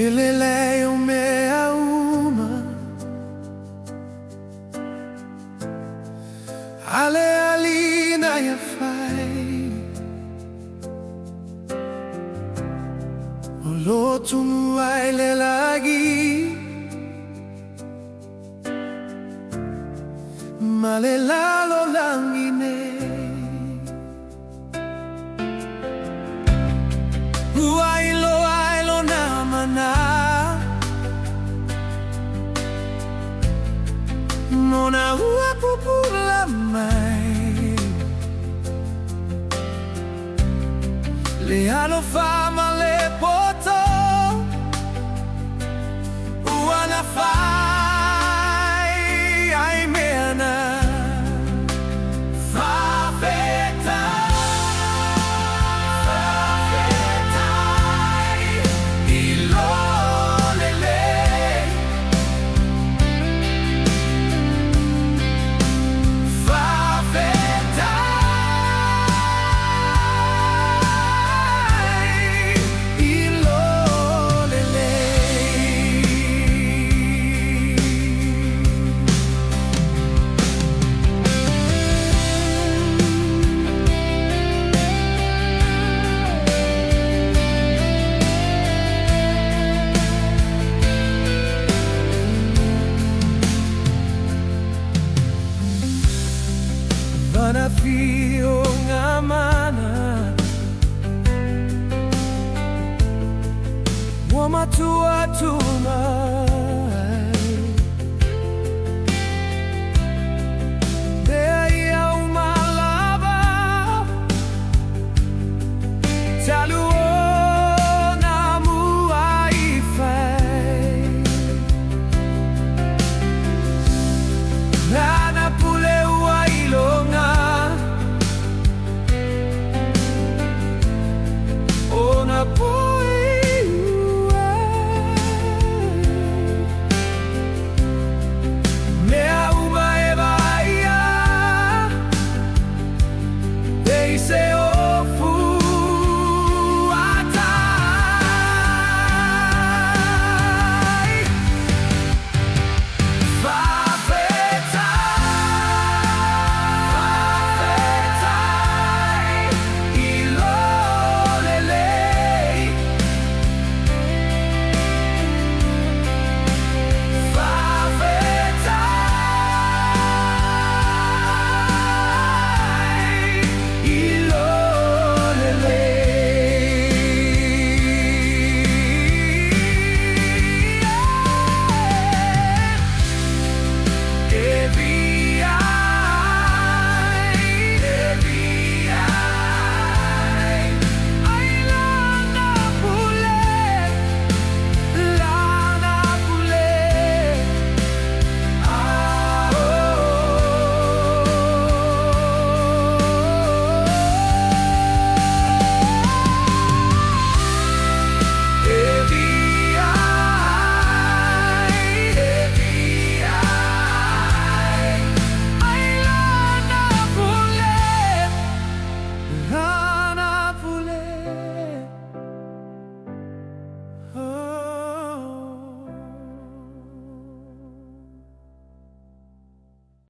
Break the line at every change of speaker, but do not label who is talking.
LELEI o MEAUMA, ale alina ia fai o lotu ai le lagi ma le lalo langine Uailo na mana Nona ua pupula mai Le alo fama le poto Ua na fai ai meana Mana fio nga mana Wama tua tumai Dea ia umalava Talua